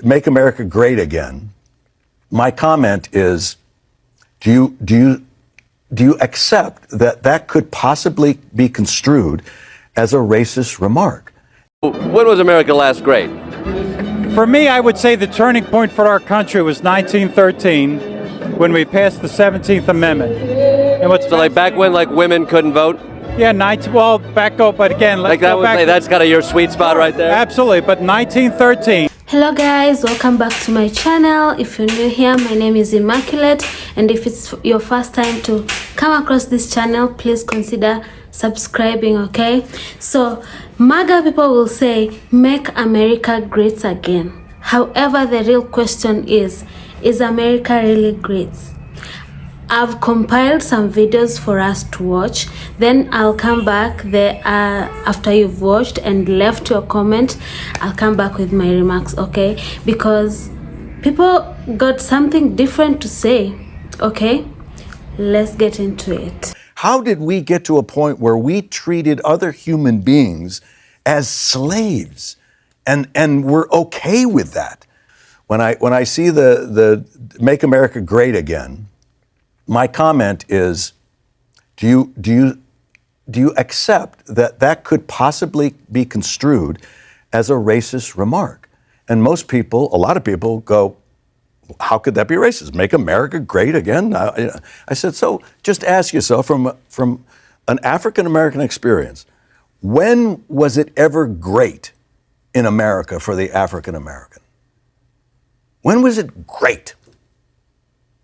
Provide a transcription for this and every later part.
Make America Great Again, my comment is, do you accept that that could possibly be construed as a racist remark? When was America last great? For me, I would say the turning point for our country was 1913, when we passed the 17th Amendment. And what's So like back when like women couldn't vote? Yeah, well, back up, but again, let's Like that go was, back. like, that's kind of your sweet spot right there? Absolutely, but 1913. Hello guys, welcome back to my channel. If you're new here, my name is Immaculate, and if it's your first time to come across this channel, please consider subscribing, okay? So MAGA people will say make America great again. However, the real question is America really great? I've compiled some videos for us to watch, then I'll come back there after you've watched and left your comment. I'll come back with my remarks, okay? Because people got something different to say, okay? Let's get into it. How did we get to a point where we treated other human beings as slaves and we're okay with that? When I see the Make America Great Again, my comment is, do you accept that that could possibly be construed as a racist remark? And most people, a lot of people go, how could that be racist? Make America great again? I said, so just ask yourself from an African-American experience, when was it ever great in America for the African-American? When was it great?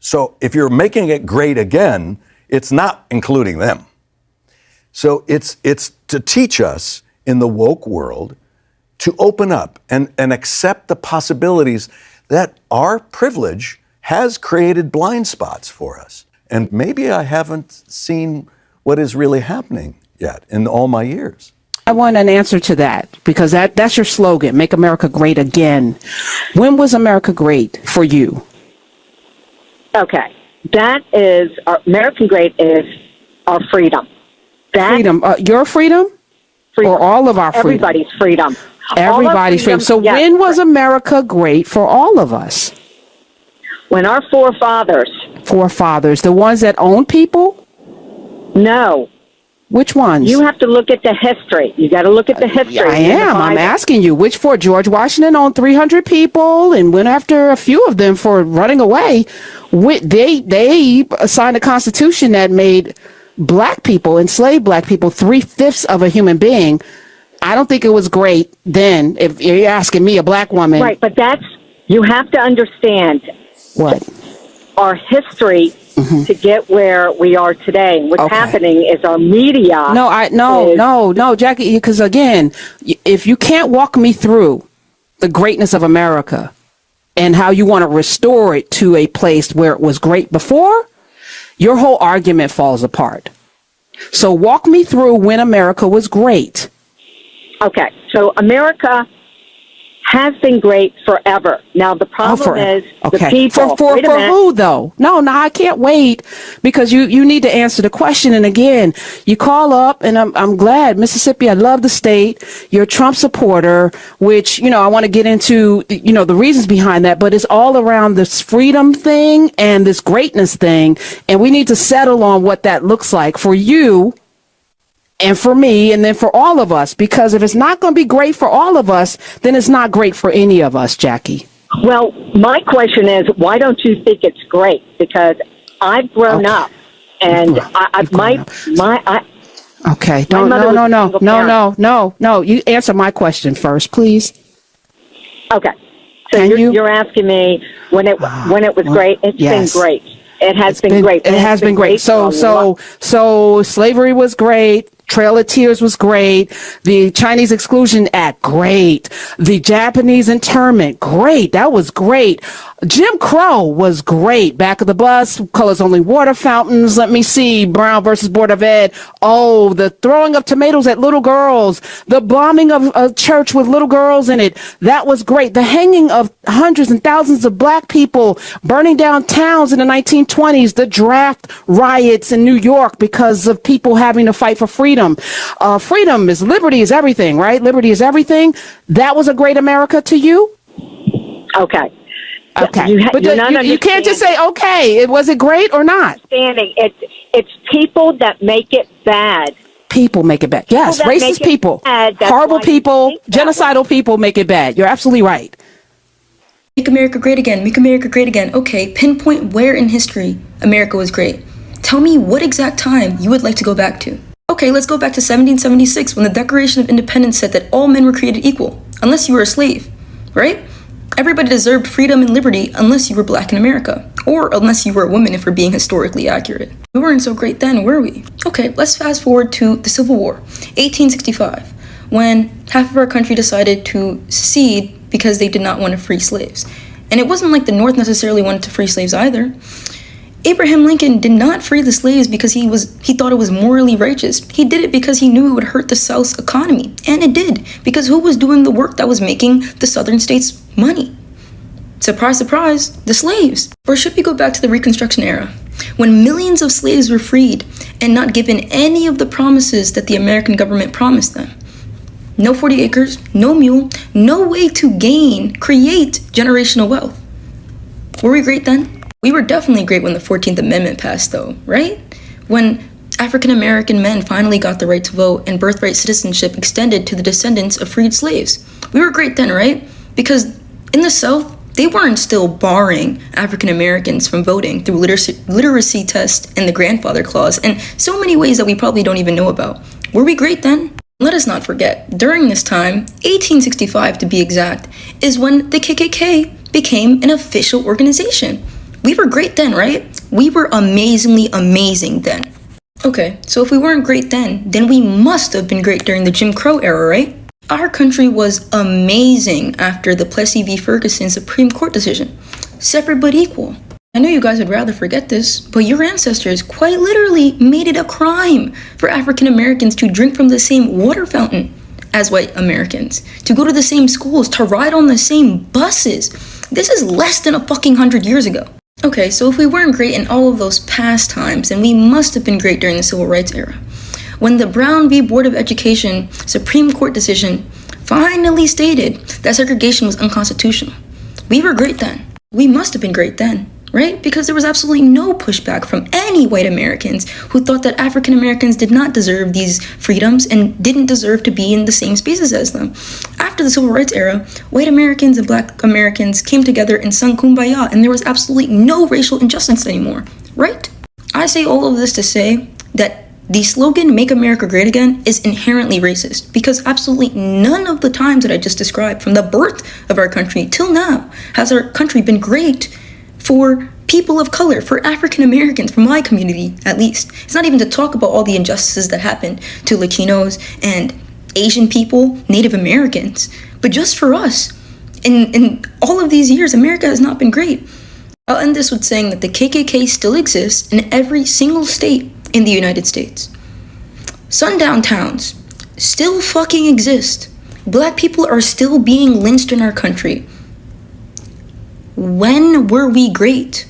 So if you're making it great again, it's not including them. So it's to teach us in the woke world to open up and accept the possibilities that our privilege has created blind spots for us. And maybe I haven't seen what is really happening yet in all my years. I want an answer to that, because that's your slogan, make America great again. When was America great for you? Okay, that is American great is our freedom. Freedom, your freedom, or all of our freedom? Everybody's freedom. Everybody's freedom. So yes. When was America great for all of us? When our forefathers. Forefathers, the ones that own people? No. Which ones? You have to look at the history. You got to look at the history. I am. I'm asking you. Which for? George Washington owned 300 people and went after a few of them for running away. They signed a constitution that made black people, enslaved black people, 3/5 of a human being. I don't think it was great then, if you're asking me, a black woman. Right, but you have to understand what our history to get where we are today. What's happening is our media. No, Jackie, because again, if you can't walk me through the greatness of America and how you want to restore it to a place where it was great before, your whole argument falls apart. So walk me through when America was great. Okay, so America has been great forever. Now the problem is the people. For who though? No, I can't wait, because you need to answer the question. And again, you call up, and I'm glad, Mississippi. I love the state. You're a Trump supporter, which I want to get into the reasons behind that. But it's all around this freedom thing and this greatness thing, and we need to settle on what that looks like for you. And for me, and then for all of us, because if it's not going to be great for all of us, then it's not great for any of us, Jackie. Well, my question is, why don't you think it's great? Because I've grown up, and No. You answer my question first, please. Okay. So you're asking me when it was great. It's been great. It has been great. It has been great. So slavery was great. Trail of Tears was great. The Chinese Exclusion Act, great. The Japanese internment, great. That was great. Jim Crow was great. Back of the bus, colors only water fountains. Let me see. Brown versus Board of Ed. Oh, the throwing of tomatoes at little girls. The bombing of a church with little girls in it. That was great. The hanging of hundreds and thousands of black people, burning down towns in the 1920s. The draft riots in New York because of people having to fight for freedom. Freedom is liberty is everything, right? Liberty is everything. That was a great America to you? Okay. Okay. You can't just say, okay, was it great or not? It's people that make it bad. People make it bad. Yes, racist people, horrible people, genocidal people make it bad. You're absolutely right. Make America great again. Make America great again. Okay, pinpoint where in history America was great. Tell me what exact time you would like to go back to. Okay, let's go back to 1776 when the Declaration of Independence said that all men were created equal, unless you were a slave, right? Everybody deserved freedom and liberty unless you were black in America, or unless you were a woman if we're being historically accurate. We weren't so great then, were we? Okay, let's fast forward to the Civil War, 1865, when half of our country decided to secede because they did not want to free slaves. And it wasn't like the North necessarily wanted to free slaves either. Abraham Lincoln did not free the slaves because he thought it was morally righteous. He did it because he knew it would hurt the South's economy. And it did, because who was doing the work that was making the Southern states money? Surprise, surprise, the slaves. Or should we go back to the Reconstruction era, when millions of slaves were freed and not given any of the promises that the American government promised them? No 40 acres, no mule, no way to create generational wealth. Were we great then? We were definitely great when the 14th Amendment passed, though, right? When African American men finally got the right to vote and birthright citizenship extended to the descendants of freed slaves. We were great then, right? Because in the South, they weren't still barring African Americans from voting through literacy tests and the grandfather clause, and so many ways that we probably don't even know about. Were we great then? Let us not forget, during this time, 1865 to be exact, is when the KKK became an official organization. We were great then, right? We were amazingly amazing then. Okay, so if we weren't great then we must have been great during the Jim Crow era, right? Our country was amazing after the Plessy v. Ferguson Supreme Court decision. Separate but equal. I know you guys would rather forget this, but your ancestors quite literally made it a crime for African Americans to drink from the same water fountain as white Americans, to go to the same schools, to ride on the same buses. This is less than 100 years ago. Okay, so if we weren't great in all of those past times, then we must have been great during the Civil Rights era. When the Brown v. Board of Education Supreme Court decision finally stated that segregation was unconstitutional. We were great then. We must have been great then, right? Because there was absolutely no pushback from any white Americans who thought that African Americans did not deserve these freedoms and didn't deserve to be in the same spaces as them. After the Civil Rights era, white Americans and black Americans came together and sung Kumbaya, and there was absolutely no racial injustice anymore, right? I say all of this to say that the slogan, Make America Great Again, is inherently racist, because absolutely none of the times that I just described, from the birth of our country till now, has our country been great for people of color, for African Americans, for my community at least. It's not even to talk about all the injustices that happened to Latinos and Asian people, Native Americans, but just for us. In all of these years, America has not been great. I'll end this with saying that the KKK still exists in every single state in the United States. Sundown towns still fucking exist. Black people are still being lynched in our country. When were we great?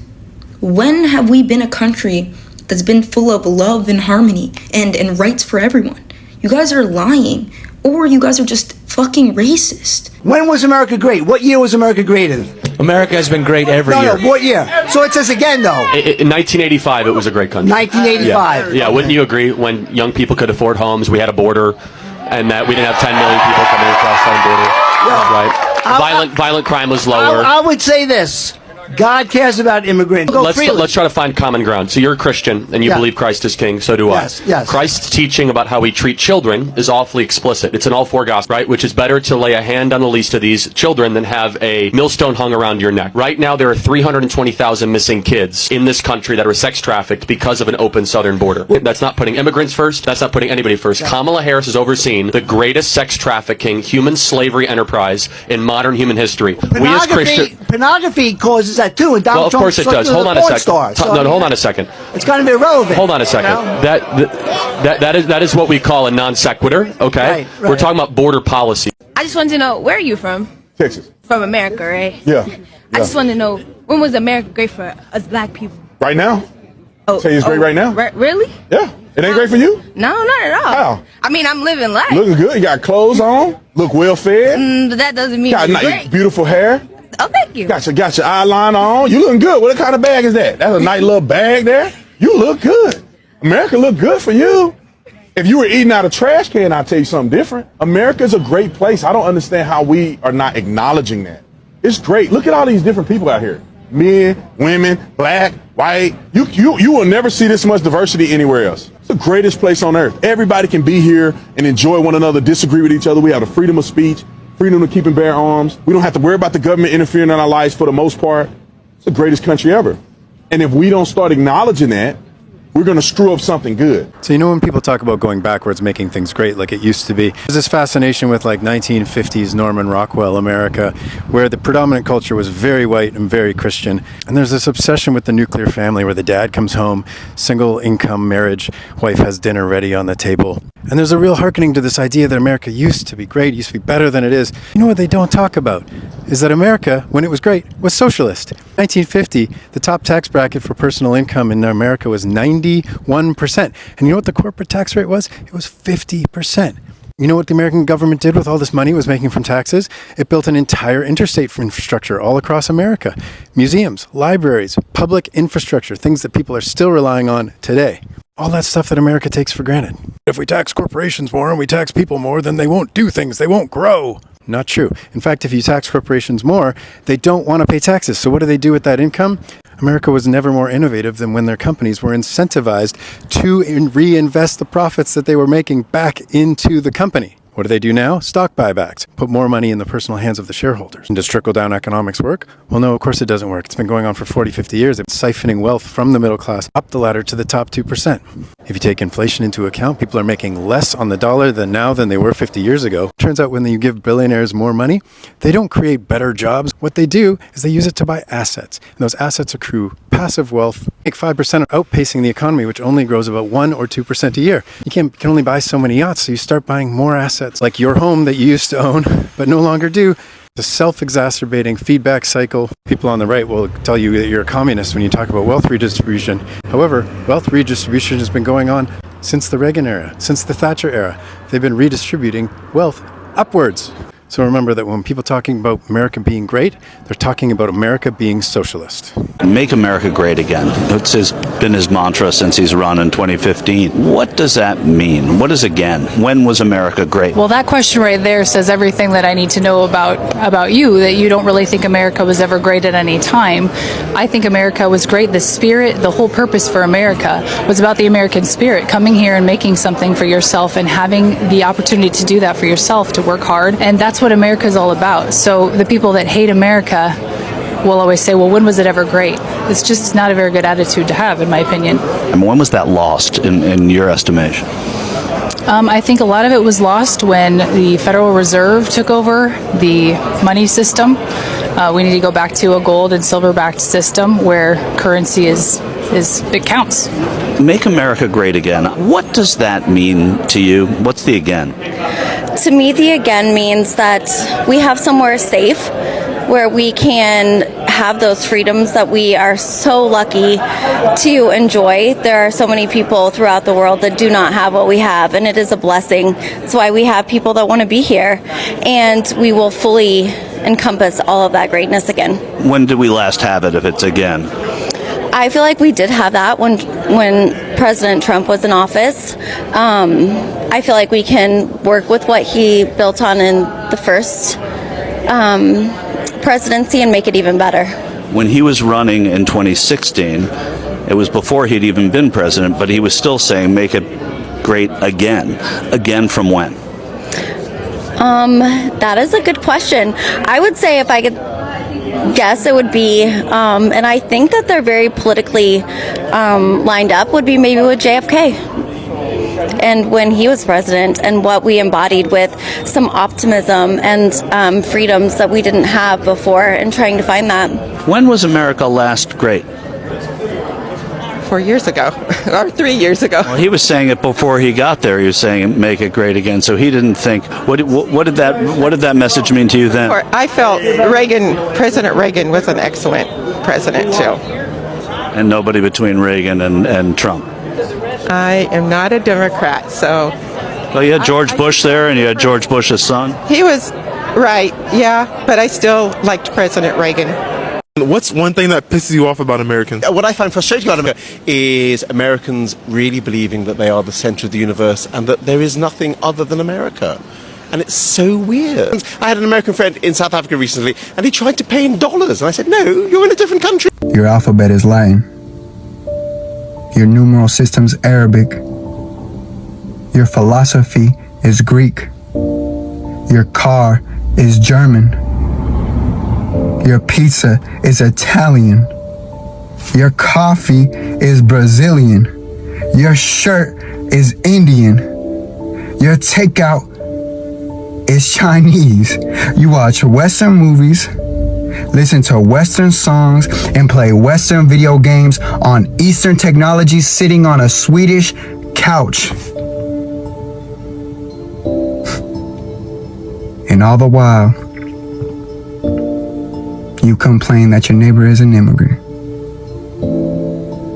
When have we been a country that's been full of love and harmony and rights for everyone? You guys are lying, or you guys are just fucking racist. When was America great? What year was America great in? America has been great every year. No, what year? So it says again, though. In 1985, it was a great country. 1985. Yeah, wouldn't you agree? When young people could afford homes, we had a border, and that we didn't have 10 million people coming across our border. Right. Violent crime was lower. I would say this. God cares about immigrants. Let's try to find common ground. So you're a Christian, and you believe Christ is king, so do I. Yes. Christ's teaching about how we treat children is awfully explicit. It's in all four Gospels, right? Which is better to lay a hand on the least of these children than have a millstone hung around your neck. Right now, there are 320,000 missing kids in this country that are sex trafficked because of an open southern border. That's not putting immigrants first. That's not putting anybody first. Kamala Harris has overseen the greatest sex trafficking, human slavery enterprise in modern human history. Pornography causes that too. And well, of course it does. Hold on a second. Hold on a second. It's kind of irrelevant. Hold on a second. That is what we call a non sequitur. Okay, right. We're talking about border policy. I just wanted to know, where are you from? Texas. From America, right? Yeah. I just wanted to know, when was America great for us black people? Right now. Say it's great right now. Really? Yeah. It ain't great for you? No, not at all. How? I mean, I'm living life. Looking good. You got clothes on. Look well fed. But that doesn't mean got it's great. Beautiful hair. Oh, thank you. Got your eyeliner on. You looking good. What kind of bag is that? That's a nice little bag there. You look good. America look good for you. If you were eating out of trash can, I'll tell you something different. America is a great place. I don't understand how we are not acknowledging that. It's great. Look at all these different people out here. Men, women, black, white. You will never see this much diversity anywhere else. It's the greatest place on earth. Everybody can be here and enjoy one another, disagree with each other. We have the freedom of speech, freedom to keep and bear arms. We don't have to worry about the government interfering in our lives for the most part. It's the greatest country ever. And if we don't start acknowledging that, we're going to screw up something good. So, when people talk about going backwards, making things great like it used to be, there's this fascination with like 1950s Norman Rockwell America, where the predominant culture was very white and very Christian. And there's this obsession with the nuclear family where the dad comes home, single income marriage, wife has dinner ready on the table. And there's a real hearkening to this idea that America used to be great, used to be better than it is. You know what they don't talk about is that America, when it was great, was socialist. 1950, the top tax bracket for personal income in America was 91%. And you know what the corporate tax rate was? It was 50%. You know what the American government did with all this money it was making from taxes? It built an entire interstate infrastructure all across America. Museums, libraries, public infrastructure, things that people are still relying on today. All that stuff that America takes for granted. If we tax corporations more and we tax people more, then they won't do things, they won't grow. Not true. In fact, if you tax corporations more, they don't want to pay taxes. So what do they do with that income? America was never more innovative than when their companies were incentivized to reinvest the profits that they were making back into the company. What do they do now? Stock buybacks. Put more money in the personal hands of the shareholders. And does trickle-down economics work? Well, no, of course it doesn't work. It's been going on for 40, 50 years. It's siphoning wealth from the middle class up the ladder to the top 2%. If you take inflation into account, people are making less on the dollar than they were 50 years ago. Turns out when you give billionaires more money, they don't create better jobs. What they do is they use it to buy assets. And those assets accrue passive wealth, make 5%, outpacing the economy, which only grows about 1 or 2% a year. You can only buy so many yachts, so you start buying more assets, like your home that you used to own, but no longer do. The self-exacerbating feedback cycle. People on the right will tell you that you're a communist when you talk about wealth redistribution. However, wealth redistribution has been going on since the Reagan era, since the Thatcher era. They've been redistributing wealth upwards. So remember that when people talking about America being great, they're talking about America being socialist. Make America great again. It's been his mantra since he's run in 2015. What does that mean? What is again? When was America great? Well, that question right there says everything that I need to know about you, that you don't really think America was ever great at any time. I think America was great. The spirit, the whole purpose for America was about the American spirit, coming here and making something for yourself and having the opportunity to do that for yourself, to work hard. And that's what America is all about. So the people that hate America will always say, well, when was it ever great? It's just not a very good attitude to have, in my opinion. And when was that lost in your estimation? I think a lot of it was lost when the Federal Reserve took over the money system. We need to go back to a gold and silver-backed system where currency it counts. Make America great again. What does that mean to you? What's the again? To me, the again means that we have somewhere safe where we can have those freedoms that we are so lucky to enjoy. There are so many people throughout the world that do not have what we have, and it is a blessing. That's why we have people that want to be here, and we will fully encompass all of that greatness again. When did we last have it, if it's again? I feel like we did have that when President Trump was in office. I feel like we can work with what he built on in the first presidency and make it even better. When he was running in 2016, it was before he'd even been president, but he was still saying make it great again. Again from when? That is a good question. I would say if I could guess, it would be, and I think that they're very politically lined up, would be maybe with JFK. And when he was president, and what we embodied with some optimism and freedoms that we didn't have before, and trying to find that. When was America last great? 4 years ago, or 3 years ago. Well, he was saying it before he got there. He was saying make it great again. So he didn't think. What did that message mean to you then? I felt President Reagan was an excellent president too. And nobody between Reagan and Trump. I am not a Democrat, so. Well, you had George Bush there, and you had George Bush's son. He was Right, yeah, but I still liked President Reagan. What's one thing that pisses you off about Americans? What I find frustrating about America is Americans really believing that they are the center of the universe and that there is nothing other than America. And it's so weird. I had an American friend in South Africa recently, and he tried to pay in dollars. And I said, no, you're in a different country. Your alphabet is Latin. Your numeral system's Arabic. Your philosophy is Greek. Your car is German. Your pizza is Italian. Your coffee is Brazilian. Your shirt is Indian. Your takeout is Chinese. You watch Western movies, listen to Western songs, and play Western video games on Eastern technology sitting on a Swedish couch. And all the while, you complain that your neighbor is an immigrant.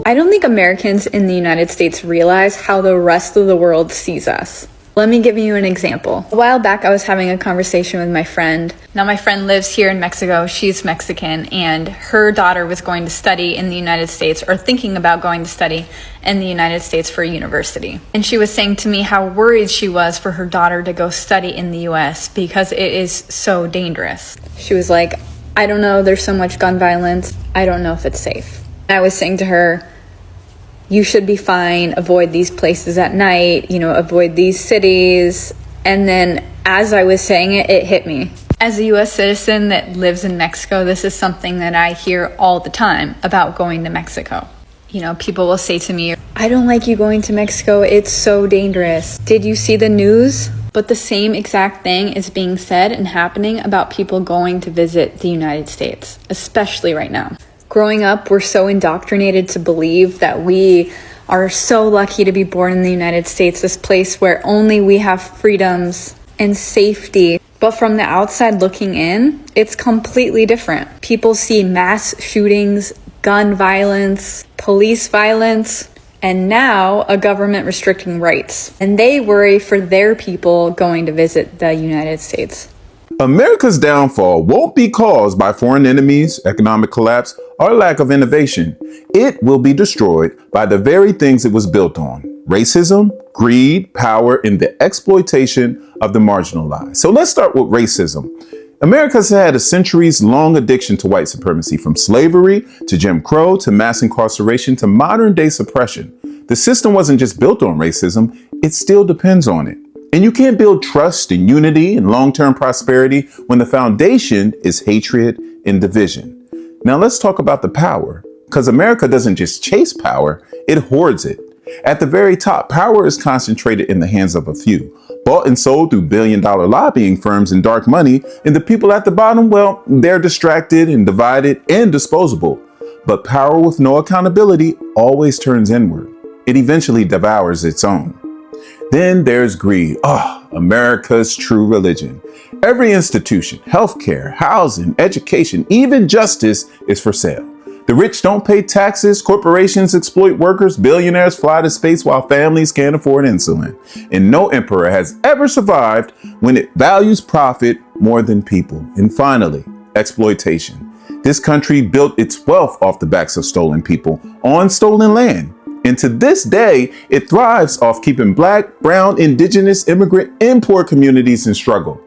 I don't think Americans in the United States realize how the rest of the world sees us. Let me give you an example. A while back, I was having a conversation with my friend. Now, my friend lives here in Mexico. She's Mexican, and her daughter was going to study in the United States, or thinking about going to study in the United States for university. And she was saying to me how worried she was for her daughter to go study in the US because it is so dangerous. She was like, I don't know, there's so much gun violence. I don't know if it's safe. I was saying to her, you should be fine, avoid these places at night, avoid these cities. And then as I was saying it, it hit me. As a US citizen that lives in Mexico, this is something that I hear all the time about going to Mexico. People will say to me, I don't like you going to Mexico, it's so dangerous. Did you see the news? But the same exact thing is being said and happening about people going to visit the United States, especially right now. Growing up, we're so indoctrinated to believe that we are so lucky to be born in the United States, this place where only we have freedoms and safety. But from the outside looking in, it's completely different. People see mass shootings, gun violence, police violence, and now a government restricting rights. And they worry for their people going to visit the United States. America's downfall won't be caused by foreign enemies, economic collapse, or lack of innovation. It will be destroyed by the very things it was built on: racism, greed, power, and the exploitation of the marginalized. So let's start with racism. America's had a centuries-long addiction to white supremacy, from slavery to Jim Crow to mass incarceration to modern-day suppression. The system wasn't just built on racism, it still depends on it. And you can't build trust and unity and long-term prosperity when the foundation is hatred and division. Now let's talk about the power, because America doesn't just chase power, it hoards it. At the very top, power is concentrated in the hands of a few, bought and sold through billion-dollar lobbying firms and dark money, and the people at the bottom, well, they're distracted and divided and disposable. But power with no accountability always turns inward. It eventually devours its own. Then there's greed. America's true religion. Every institution, healthcare, housing, education, even justice is for sale. The rich don't pay taxes, corporations exploit workers, billionaires fly to space while families can't afford insulin. And no emperor has ever survived when it values profit more than people. And finally, exploitation. This country built its wealth off the backs of stolen people on stolen land. And to this day, it thrives off keeping Black, brown, indigenous, immigrant, and poor communities in struggle.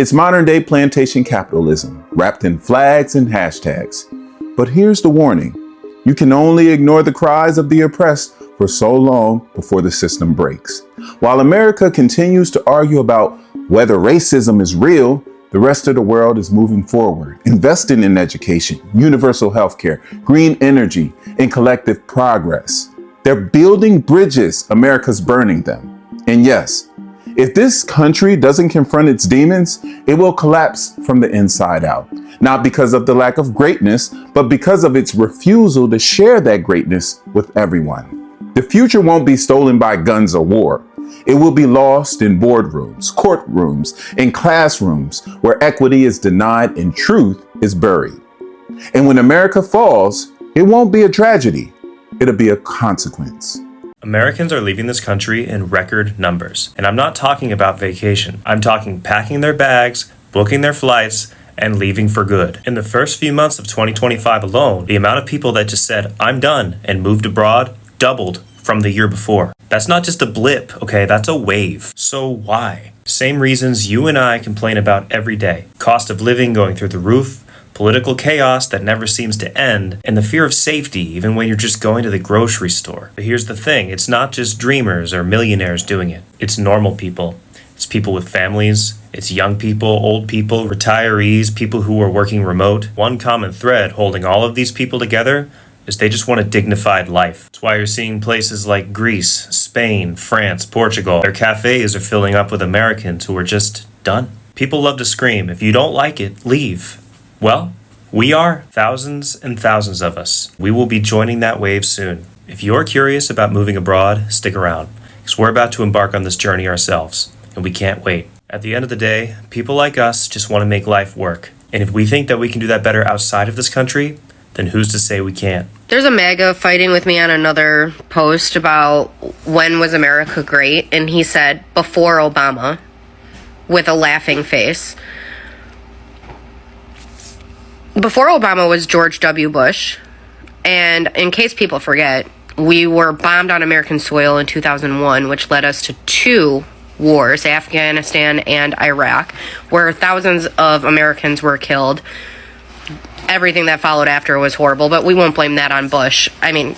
It's modern day plantation capitalism, wrapped in flags and hashtags. But here's the warning. You can only ignore the cries of the oppressed for so long before the system breaks. While America continues to argue about whether racism is real, the rest of the world is moving forward, investing in education, universal healthcare, green energy, and collective progress. They're building bridges, America's burning them. And yes, if this country doesn't confront its demons, it will collapse from the inside out. Not because of the lack of greatness, but because of its refusal to share that greatness with everyone. The future won't be stolen by guns or war. It will be lost in boardrooms, courtrooms, and classrooms where equity is denied and truth is buried. And when America falls, it won't be a tragedy. It'll be a consequence. Americans are leaving this country in record numbers. And I'm not talking about vacation. I'm talking packing their bags, booking their flights, and leaving for good. In the first few months of 2025 alone, the amount of people that just said, I'm done, and moved abroad doubled from the year before. That's not just a blip, okay? That's a wave. So why? Same reasons you and I complain about every day. Cost of living going through the roof, political chaos that never seems to end, and the fear of safety even when you're just going to the grocery store. But here's the thing, it's not just dreamers or millionaires doing it. It's normal people. It's people with families. It's young people, old people, retirees, people who are working remote. One common thread holding all of these people together is they just want a dignified life. That's why you're seeing places like Greece, Spain, France, Portugal. Their cafes are filling up with Americans who are just done. People love to scream, if you don't like it, leave. Well, we are, thousands and thousands of us. We will be joining that wave soon. If you're curious about moving abroad, stick around, because we're about to embark on this journey ourselves, and we can't wait. At the end of the day, people like us just want to make life work. And if we think that we can do that better outside of this country, then who's to say we can't? There's a MAGA fighting with me on another post about when was America great, and he said before Obama, with a laughing face. Before Obama was George W. Bush, and in case people forget, we were bombed on American soil in 2001, which led us to 2 wars, Afghanistan and Iraq, where thousands of Americans were killed. Everything that followed after was horrible, but we won't blame that on Bush. I mean,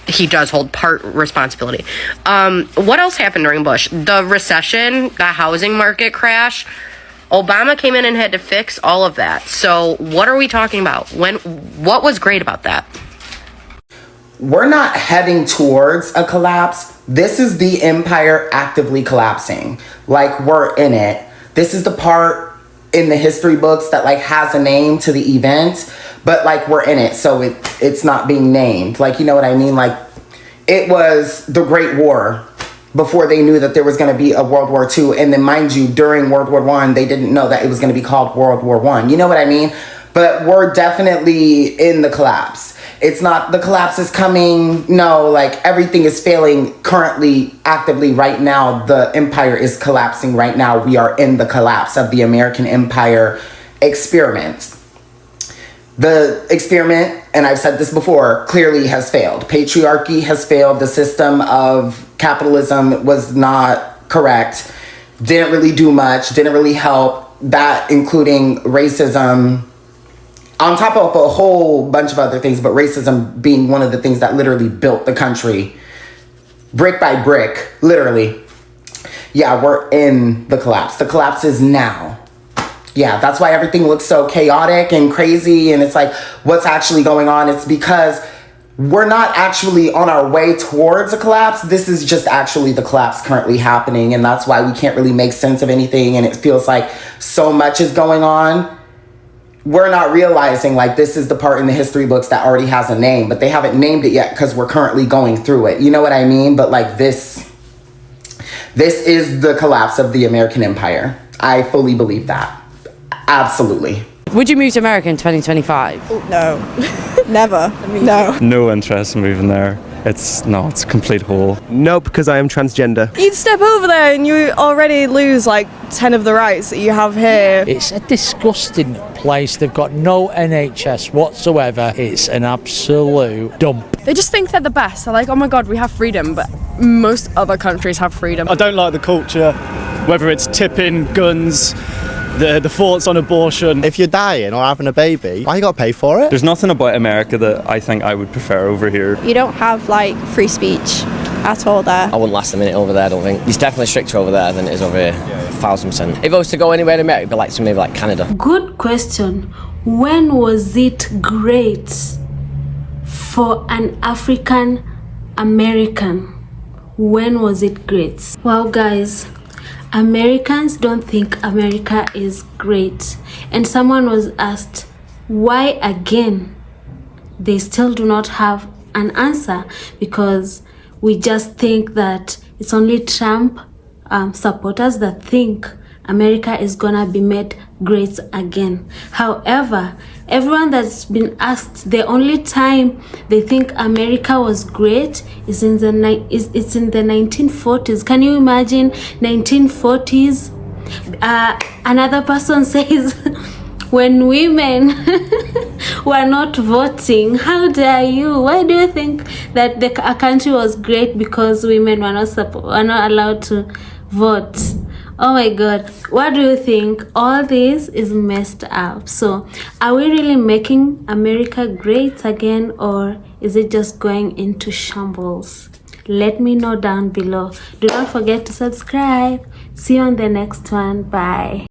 he does hold part responsibility. What else happened during Bush? The recession, the housing market crash. Obama came in and had to fix all of that. So what are we talking about? What was great about that? We're not heading towards a collapse. This is the empire actively collapsing. Like, we're in it. This is the part in the history books that like has a name to the event, but like we're in it, so it's not being named. Like, you know what I mean? Like, it was the Great War before they knew that there was going to be a World War II. And then, mind you, during World War I, they didn't know that it was going to be called World War I. You know what I mean? But we're definitely in the collapse. It's not the collapse is coming. No, like everything is failing currently, actively right now. The empire is collapsing right now. We are in the collapse of the American empire experiment. The experiment, and I've said this before, clearly has failed. Patriarchy has failed. The system of capitalism was not correct. Didn't really do much. Didn't really help. That including racism, on top of a whole bunch of other things, but racism being one of the things that literally built the country brick by brick, literally. Yeah, we're in the collapse. The collapse is now. Yeah, that's why everything looks so chaotic and crazy, and it's like, what's actually going on? It's because we're not actually on our way towards a collapse. This is just actually the collapse currently happening, and that's why we can't really make sense of anything, and it feels like so much is going on. We're not realizing like this is the part in the history books that already has a name, but they haven't named it yet because we're currently going through it. You know what I mean? But like this is the collapse of the American empire. I fully believe that. Absolutely. Would you move to America in 2025? No, never. No. No interest in moving there. It's a complete hole. No, because I am transgender. You'd step over there and you already lose like 10 of the rights that you have here. It's a disgusting place. They've got no NHS whatsoever. It's an absolute dump. They just think they're the best. They're like, oh my God, we have freedom, but most other countries have freedom. I don't like the culture, whether it's tipping, guns, the thoughts on abortion. If you're dying or having a baby, why you got to pay for it? There's nothing about America that I think I would prefer over here. You don't have like free speech at all there. I wouldn't last a minute over there, I don't think. It's definitely stricter over there than it is over here. 1000%. If I was to go anywhere in America, it'd be like maybe like Canada. Good question. When was it great for an African American? When was it great? Well, guys, Americans don't think America is great. And someone was asked, why again? They still do not have an answer, because we just think that it's only Trump supporters that think America is gonna be made great again. However, everyone that's been asked, the only time they think America was great is in the 1940s. Can you imagine 1940s? Another person says, when women were not voting, how dare you? Why do you think that a country was great because women were not allowed to vote? Oh my god, what do you think? All this is messed up. So are we really making America great again, or is it just going into shambles? Let me know down below. Do not forget to subscribe. See you on the next one. Bye.